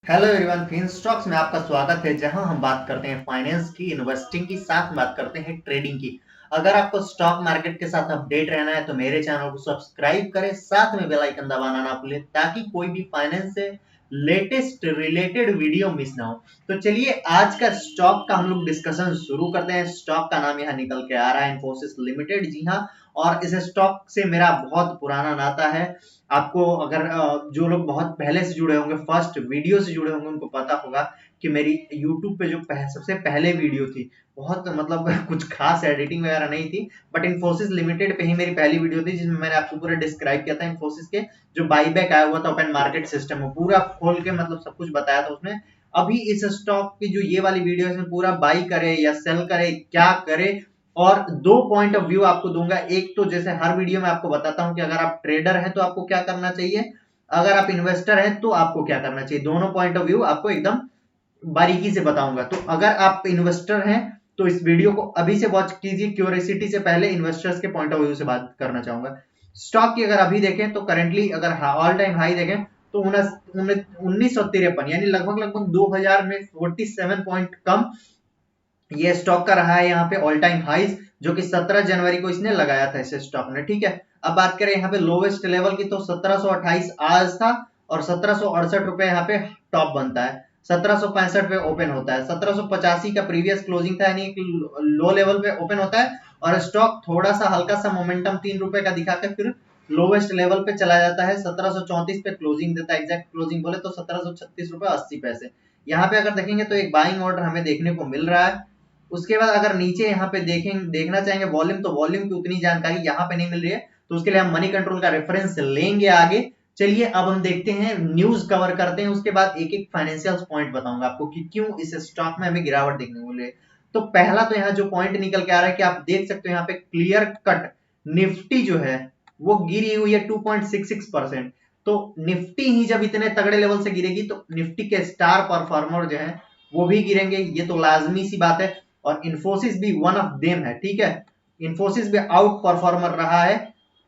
Hello everyone, fin stocks में आपका स्वागत है जहां हम बात करते हैं फाइनेंस की, इन्वेस्टिंग की, साथ में बात करते हैं ट्रेडिंग की। अगर आपको स्टॉक मार्केट के साथ अपडेट रहना है तो मेरे चैनल को सब्सक्राइब करें, साथ में बेल आइकन दबाना ना भूलें ताकि कोई भी फाइनेंस से लेटेस्ट रिलेटेड वीडियो मिस ना हो। तो चलिए आज का स्टॉक का हम लोग डिस्कशन शुरू करते हैं। स्टॉक का नाम यहाँ निकल के आ रहा है इन्फोसिस लिमिटेड, जी हाँ। और इस स्टॉक से मेरा बहुत पुराना नाता है। आपको अगर जो लोग बहुत पहले से जुड़े होंगे, फर्स्ट वीडियो से जुड़े होंगे, उनको पता होगा कि मेरी यूट्यूब पे जो सबसे पहले वीडियो थी, बहुत मतलब कुछ खास एडिटिंग वगैरह नहीं थी, बट इन्फोसिस लिमिटेड पे ही मेरी पहली वीडियो थी जिसमें मैंने आपको पूरा डिस्क्राइब किया था इन्फोसिस के जो बाईबैक आया हुआ था ओपन मार्केट सिस्टम में, पूरा खोल के मतलब सब कुछ बताया था उसमें। अभी इस स्टॉक की जो ये वाली वीडियो है इसमें पूरा बाई करे या सेल करे, क्या करे, और दो पॉइंट ऑफ व्यू आपको दूंगा। एक तो जैसे हर वीडियो में आपको बताता हूं कि अगर आप ट्रेडर हैं तो आपको क्या करना चाहिए, अगर आप इन्वेस्टर हैं तो आपको क्या करना चाहिए। दोनों पॉइंट ऑफ व्यू आपको एकदम बारीकी से बताऊंगा। तो अगर आप इन्वेस्टर हैं तो इस वीडियो को अभी से वॉच कीजिए। क्यूरियोसिटी से पहले इन्वेस्टर्स के पॉइंट ऑफ व्यू से बात करना चाहूंगा। स्टॉक की अगर अभी देखें तो करंटली अगर ऑल टाइम हाई देखें तो 1953 यानी लगभग लगभग 2000 में 47 पॉइंट कम ये स्टॉक का रहा है यहाँ पे ऑल टाइम हाइज, जो कि 17 जनवरी को इसने लगाया था इस स्टॉक ने। ठीक है, अब बात करें यहाँ पे लोवेस्ट लेवल की तो 1728 आज था और 1768 रुपए यहाँ पे टॉप बनता है। 1765 पे ओपन होता है। 1785 का प्रीवियस क्लोजिंग था, यानी लो लेवल पे ओपन होता है और स्टॉक थोड़ा सा हल्का सा मोमेंटम 3 रुपए का दिखाकर फिर लोवेस्ट लेवल पे चला जाता है। 1734 पे क्लोजिंग देता है, एग्जैक्ट क्लोजिंग बोले तो 1736 रुपए 80 पैसे। यहाँ पे अगर देखेंगे तो एक बाइंग ऑर्डर हमें देखने को मिल रहा है। उसके बाद अगर नीचे यहाँ पे देखना चाहेंगे वॉल्यूम, तो वॉल्यूम की उतनी जानकारी यहाँ पे नहीं मिल रही है, तो उसके लिए हम मनी कंट्रोल का रेफरेंस लेंगे आगे। चलिए अब हम देखते हैं, न्यूज कवर करते हैं, उसके बाद एक एक फाइनेंशियल पॉइंट बताऊंगा आपको कि क्यों इस स्टॉक में हमें गिरावट देखने को मिले। तो पहला तो यहाँ जो पॉइंट निकल के आ रहा है कि आप देख सकते हो यहाँ पे क्लियर कट निफ्टी जो है वो गिरी हुई है 2.66%। तो निफ्टी ही जब इतने तगड़े लेवल से गिरेगी तो निफ्टी के स्टार परफॉर्मर जो है वो भी गिरेंगे, ये तो लाजमी सी बात है। और इन्फोसिस भी वन ऑफ देम है। ठीक है, इन्फोसिस भी आउट परफॉर्मर रहा है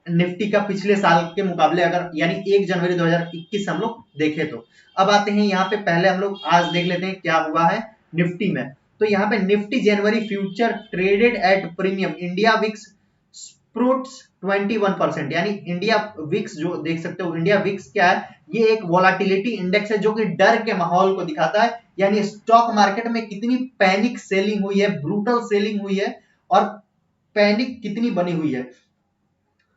निफ्टी का पिछले साल के मुकाबले, अगर यानी 1 जनवरी 2021 हम लोग देखें तो। अब आते हैं यहाँ पे, पहले हम लोग आज देख लेते हैं क्या हुआ है निफ्टी में। तो यहाँ पे निफ्टी जनवरी future traded at premium India VIX spurts 21%, यानी इंडिया विक्स जो देख सकते हो, इंडिया विक्स क्या है, ये एक वोलाटिलिटी इंडेक्स है जो कि डर के माहौल को दिखाता है, यानी स्टॉक मार्केट में कितनी पैनिक सेलिंग हुई है, ब्रूटल सेलिंग हुई है और पैनिक कितनी बनी हुई है।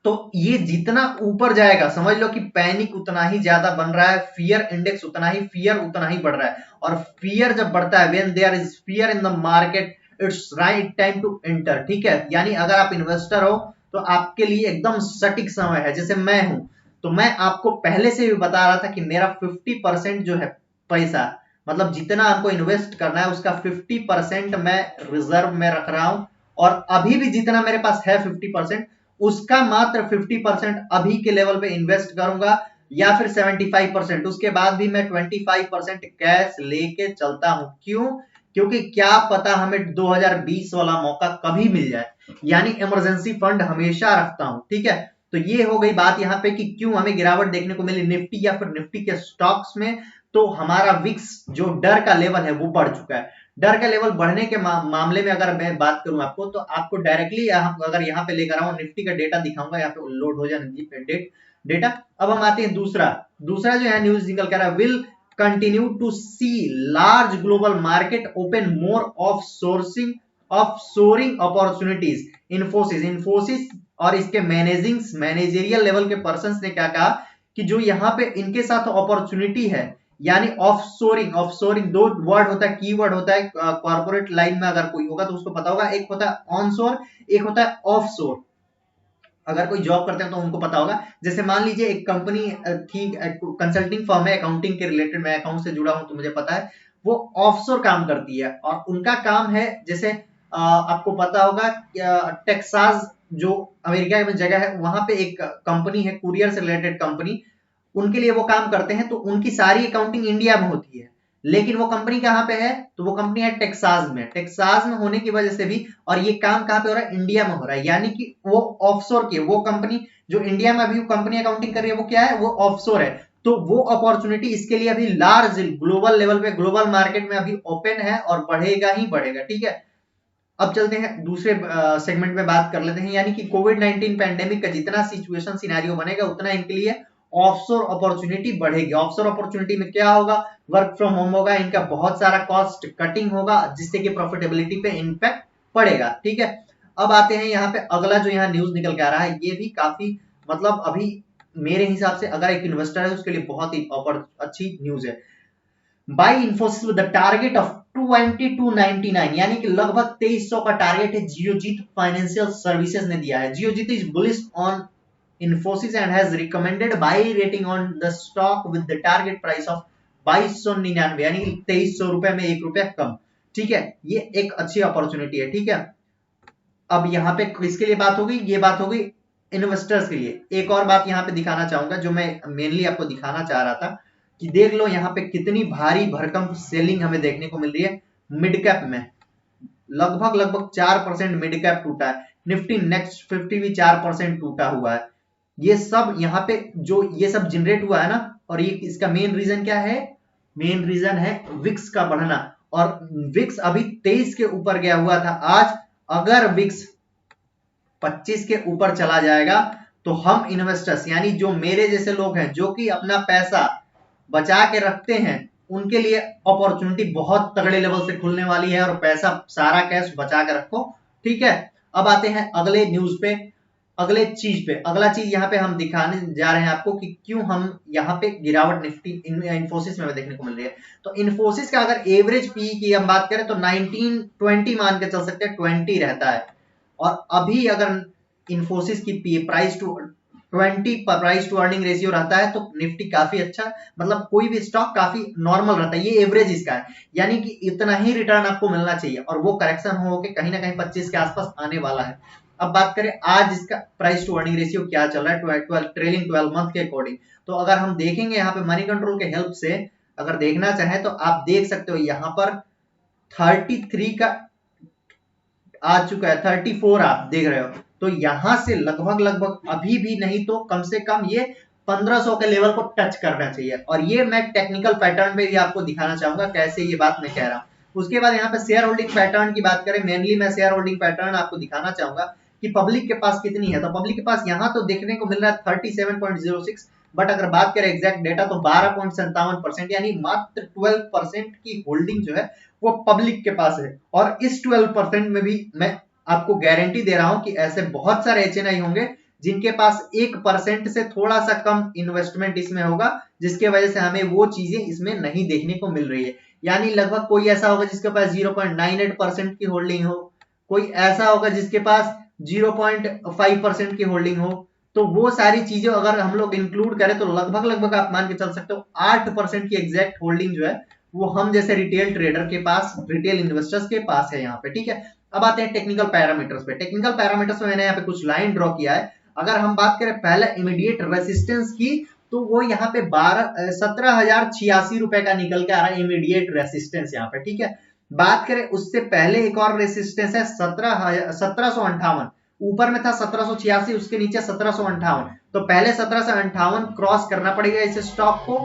तो ये जितना ऊपर जाएगा समझ लो कि पैनिक उतना ही ज्यादा बन रहा है, फियर इंडेक्स फियर उतना ही बढ़ रहा है। और फियर जब बढ़ता है, when there is fear in the market it's right time to enter. ठीक है, यानी अगर आप इन्वेस्टर हो तो आपके लिए एकदम सटीक समय है। जैसे मैं हूं तो मैं आपको पहले से भी बता रहा था कि मेरा 50% जो है पैसा, मतलब जितना आपको इन्वेस्ट करना है उसका 50% मैं रिजर्व में रख रहा हूं। और अभी भी जितना मेरे पास है 50%, उसका मात्र 50% अभी के लेवल पे इन्वेस्ट करूंगा, या फिर 75%। उसके बाद भी मैं 25% कैश लेके चलता हूं। क्यों? क्योंकि क्या पता हमें 2020 वाला मौका कभी मिल जाए, यानी इमरजेंसी फंड हमेशा रखता हूं। ठीक है, तो ये हो गई बात यहाँ पे कि क्यों हमें गिरावट देखने को मिली निफ्टी या फिर निफ्टी के स्टॉक्स में। तो हमारा विक्स जो डर का लेवल है वो बढ़ चुका है। डर का लेवल बढ़ने के मामले में अगर मैं बात करूं आपको, तो आपको डायरेक्टली अगर यहाँ पे लेकर आऊं निफ्टी का डेटा दिखाऊंगा, यहाँ पे लोड हो जाए डेटा। अब हम आते हैं दूसरा दूसरा जो है न्यूज निकल कर will continue to see large global market open more of sourcing of soaring opportunities. Infosys और इसके मैनेजरियल लेवल के पर्सन ने क्या कहा कि जो यहाँ पे इनके साथ अपॉर्चुनिटी है, यानी ऑफशोरिंग दो वर्ड होता है, कीवर्ड होता है कॉर्पोरेट लाइन में, अगर कोई होगा तो उसको पता होगा। एक होता है ऑनशोर, एक होता है ऑफशोर। अगर कोई जॉब करते हैं तो उनको पता होगा। जैसे मान लीजिए एक कंपनी थी, कंसल्टिंग फर्म है, अकाउंटिंग के रिलेटेड, मैं अकाउंट से जुड़ा हूं तो मुझे पता है, वो ऑफशोर काम करती है। और उनका काम है, जैसे आपको पता होगा टेक्सास जो अमेरिका में जगह है, वहां पे एक कंपनी है कुरियर से रिलेटेड कंपनी, उनके लिए वो काम करते हैं। तो उनकी सारी अकाउंटिंग इंडिया में होती है, लेकिन वो कंपनी कहां पे है, तो वो कंपनी है टेक्सास में। टेक्सास में होने की वजह से भी, और ये काम कहां पे हो रहा है, इंडिया में हो रहा है, यानी कि वो ऑफशोर की वो कंपनी जो इंडिया में अभी कंपनी अकाउंटिंग कर रही है वो क्या है, वो ऑफशोर है। तो वो अपॉर्चुनिटी इसके लिए अभी लार्ज ग्लोबल लेवल पे, ग्लोबल मार्केट में अभी ओपन है और बढ़ेगा ही बढ़ेगा। ठीक है, अब चलते हैं दूसरे सेगमेंट में बात कर लेते हैं, यानी कि कोविड-19 पैंडेमिक का जितना सिचुएशन सिनेरियो बनेगा उतना इनके लिए ऑफशोर अपॉर्चुनिटी बढ़ेगी। ऑफशोर अपॉर्चुनिटी में क्या होगा, वर्क फ्रॉम होम होगा, इनका बहुत सारा कॉस्ट कटिंग होगा जिससे कि प्रॉफिटेबिलिटी पे इम्पैक्ट पड़ेगा। ठीक है, अब आते हैं यहाँ पे अगला जो यहाँ न्यूज निकल के आ रहा है, ये भी काफी मतलब अभी मेरे हिसाब से अगर एक इन्वेस्टर है उसके लिए बहुत ही अच्छी न्यूज है। By Infosys with the target of 2299, यानी कि लगभग 2300 का टारगेट है जियोजीत फाइनेंशियल सर्विसेज ने दिया है। Geojit is bullish on Infosys and has recommended by rating on the stock with the target price of 2299, यानी कि 2300 रुपए में 1 रुपया कम। ठीक है, ये एक अच्छी अपॉर्चुनिटी है। ठीक है, अब यहाँ पे किसके लिए बात होगी, ये बात होगी इन्वेस्टर्स के लिए। एक और बात यहाँ पे दिखाना चाहूंगा जो मैं मेनली आपको दिखाना चाह रहा था कि देख लो यहाँ पे कितनी भारी भरकम सेलिंग हमें देखने को मिल रही है मिड कैप में। लगभग 4% मिड कैप टूटा है, निफ्टी नेक्स्ट 50 भी 4% टूटा हुआ है। ये सब यहाँ पे जो ये सब जनरेट हुआ है ना, और ये इसका मेन रीजन क्या है, मेन रीजन है विक्स का बढ़ना। और विक्स अभी 23 के ऊपर गया हुआ था, आज अगर विक्स 25 के ऊपर चला जाएगा तो हम इन्वेस्टर्स यानी जो मेरे जैसे लोग हैं जो कि अपना पैसा बचा के रखते हैं उनके लिए अपॉर्चुनिटी बहुत तगड़े लेवल से खुलने वाली है और पैसा सारा कैश बचा के रखो। ठीक है, अब आते हैं अगले न्यूज पे, अगले चीज पे। अगला चीज यहाँ पे हम दिखाने जा रहे हैं आपको कि क्यों हम यहाँ पे गिरावट निफ्टी इन्फोसिस में देखने को मिल रही है। तो इन्फोसिस का अगर एवरेज पी की हम बात करें तो 1920 मान के चल सकते हैं, 20 रहता है। और अभी अगर इन्फोसिस की price to 20 price to earning ratio रहता है तो निफ्टी काफी अच्छा, मतलब कोई भी स्टॉक काफी नॉर्मल रहता है, ये एवरेज इसका है, यानी कि इतना ही रिटर्न आपको मिलना चाहिए और वो करेक्शन हो के कहीं ना कहीं 25 के आसपास आने वाला है। अब बात करें आज इसका प्राइस टू अर्निंग रेशियो क्या चल रहा है 12 मंथ के अकॉर्डिंग, तो अगर हम देखेंगे यहाँ पे मनी कंट्रोल के हेल्प से अगर देखना चाहें तो आप देख सकते हो यहाँ पर 33 का आ चुका है, 34 आप देख रहे हो। तो यहां से लगभग अभी भी नहीं तो कम से कम ये 1500 के लेवल को टच करना चाहिए। और ये मैं टेक्निकल पैटर्न पे भी आपको दिखाना चाहूंगा कैसे ये बात मैं कह रहा हूं। उसके बाद यहाँ पे शेयर होल्डिंग पैटर्न की बात करें, मेनली मैं शेयर होल्डिंग पैटर्न आपको दिखाना चाहूंगा कि पब्लिक के पास कितनी है। तो पब्लिक के पास यहाँ तो देखने को मिल रहा है 37.06, बट अगर बात करें एग्जैक्ट डेटा तो 12.57%, यानी मात्र 12% की होल्डिंग जो है वो पब्लिक के पास है। और इस 12% में भी मैं आपको गारंटी दे रहा हूं कि ऐसे बहुत सारे एचएनआई होंगे जिनके पास 1% से थोड़ा सा कम इन्वेस्टमेंट इसमें होगा, जिसके वजह से हमें वो चीजें इसमें नहीं देखने को मिल रही है। यानी लगभग कोई ऐसा होगा जिसके पास 0.98% की होल्डिंग हो, कोई ऐसा होगा जिसके पास 0.5% की होल्डिंग हो। तो वो सारी चीजें अगर हम लोग इंक्लूड करें तो लगभग आप मान के चल सकते हो 8% की एग्जैक्ट होल्डिंग जो है वो हम जैसे रिटेल ट्रेडर के पास, रिटेल इन्वेस्टर्स के पास है यहाँ पे। ठीक है, अब आते हैं टेक्निकल पैरामीटर्स पे। टेक्निकल पैरामीटर्स में मैंने यहाँ पे कुछ लाइन ड्रॉ किया है। अगर हम बात करें पहले इमीडिएट रेसिस्टेंस की तो वो यहाँ पे 17,086 रुपए का निकल के आ रहा है इमीडिएट रेसिस्टेंस यहाँ पे। ठीक है, बात करें उससे पहले एक और रेसिस्टेंस है 1758, ऊपर में था 1786, उसके नीचे 1758। तो पहले 1758 क्रॉस करना पड़ेगा इस स्टॉक को,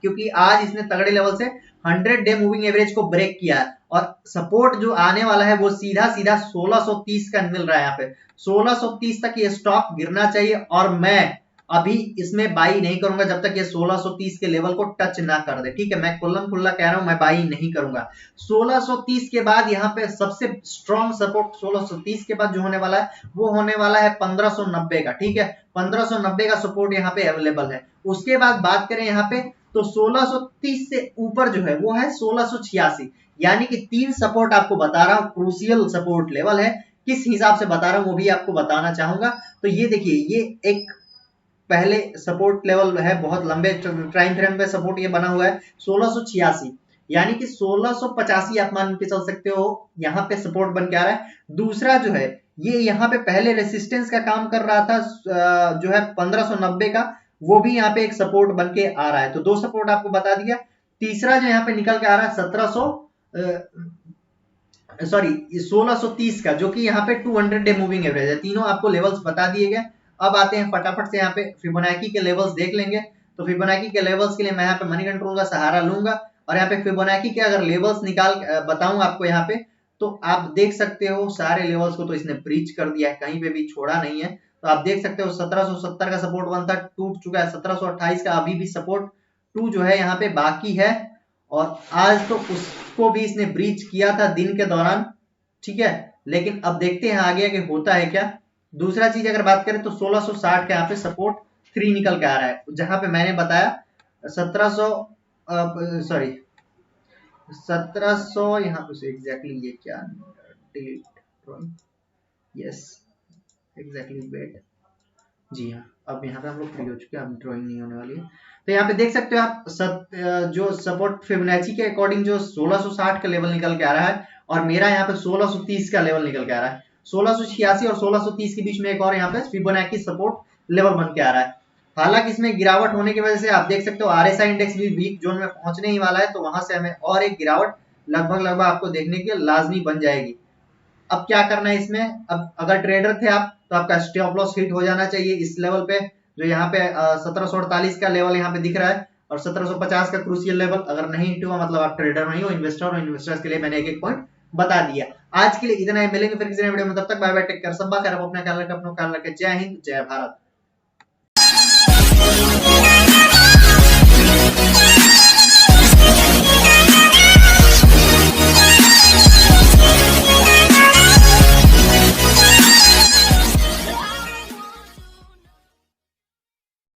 क्योंकि आज इसने तगड़े लेवल से 100 डे मूविंग एवरेज को ब्रेक किया है। और सपोर्ट जो आने वाला है वो सीधा 1630 का मिल रहा है। यहाँ पे 1630 तक ये स्टॉक गिरना चाहिए और मैं अभी इसमें बाई नहीं करूंगा जब तक ये 1630 के लेवल को टच ना कर दे। ठीक है, मैं खुल्ला कह रहा हूं, मैं बाई नहीं करूंगा। 1630 के बाद यहाँ पे सबसे स्ट्रॉन्ग सपोर्ट 1630 के बाद जो होने वाला है वो होने वाला है 1590 का। ठीक है, 1590 का सपोर्ट यहाँ पे अवेलेबल है। उसके बाद बात करें यहाँ पे तो 1630 से ऊपर जो है वो है 1686, यानी कि 3 सपोर्ट आपको बता रहा हूं, क्रूशियल सपोर्ट लेवल है। किस हिसाब से बता रहा हूं वो भी आपको बताना चाहूंगा। तो ये देखिए, ये एक पहले सपोर्ट लेवल है, बहुत लंबे टाइम फ्रेम पे सपोर्ट ये बना हुआ है 1686, यानी कि 1685 आप मान के चल सकते हो यहाँ पे सपोर्ट बन के आ रहा है। दूसरा जो है ये यहाँ पे पहले रेसिस्टेंस का काम कर रहा था जो है 1590 का, वो भी यहाँ पे एक सपोर्ट बन के आ रहा है। तो 2 सपोर्ट आपको बता दिया। तीसरा जो यहाँ पे निकल के आ रहा है 1630 का, जो कि यहाँ पे 200 डे मूविंग एवरेज है। तीनों आपको लेवल्स बता दिए गए। अब आते हैं फटाफट से यहाँ पे फिबोनाची के लेवल्स देख लेंगे। तो फिबोनाची के लेवल्स के लिए मैं यहाँ पे मनी कंट्रोल का सहारा लूंगा और यहाँ पे फिबोनाची के अगर लेवल्स निकाल बताऊं आपको यहाँ पे, तो आप देख सकते हो सारे लेवल्स को तो इसने ब्रीच कर दिया है, कहीं पे भी छोड़ा नहीं है। तो आप देख सकते हो 1770 का सपोर्ट वन था, टूट चुका है। 1728 का अभी भी सपोर्ट 2 जो है यहाँ पे बाकी है, और आज तो उसको भी इसने ब्रीच किया था दिन के दौरान, ठीक है। लेकिन अब देखते हैं आगे आगे होता है क्या। दूसरा चीज अगर बात करें तो 1660 का यहाँ पे सपोर्ट 3 निकल के आ रहा है, जहां पे मैंने बताया 1700 सॉरी 1700 यहाँ पे एग्जैक्टली ये क्या डिलीट, यस एग्जैक्टली वेट, जी हाँ अब यहाँ पे हम लोग फ्री हो चुके हैं, अब ड्राइंग नहीं होने वाली है। तो यहाँ पे देख सकते हो आप जो सपोर्ट फिबोनाची के अकॉर्डिंग जो 1660 का लेवल निकल के आ रहा है, और मेरा यहाँ पे 1630 का लेवल निकल के आ रहा है। 1686 और 1630 के बीच में एक और यहाँ पे फिबोनाची सपोर्ट लेवल बन के आ रहा है। हालांकि इसमें गिरावट होने की वजह से आप देख सकते हो आरएसआई इंडेक्स भी वीक जोन में पहुंचने ही वाला है, तो वहां से हमें और एक गिरावट लगभग आपको देखने की लाजमी बन जाएगी। अब क्या करना है इसमें, अब अगर ट्रेडर थे आप तो आपका स्टॉप लॉस हिट हो जाना चाहिए इस लेवल पे, जो यहाँ पे 1748 का लेवल यहाँ पे दिख रहा है, और 1750 का क्रूशियल लेवल अगर नहीं हिट हुआ मतलब आप ट्रेडर नहीं हो, इन्वेस्टर हो। इन्वेस्टर्स के लिए मैंने एक एक पॉइंट बता दिया। आज के लिए इतना ही, मिलेंगे फिर किसी नए वीडियो में, तब तक बाय बाय, टेक केयर, सब खैर, अपना ख्याल रखें, अपना ख्याल रखें। जय हिंद, जय भारत।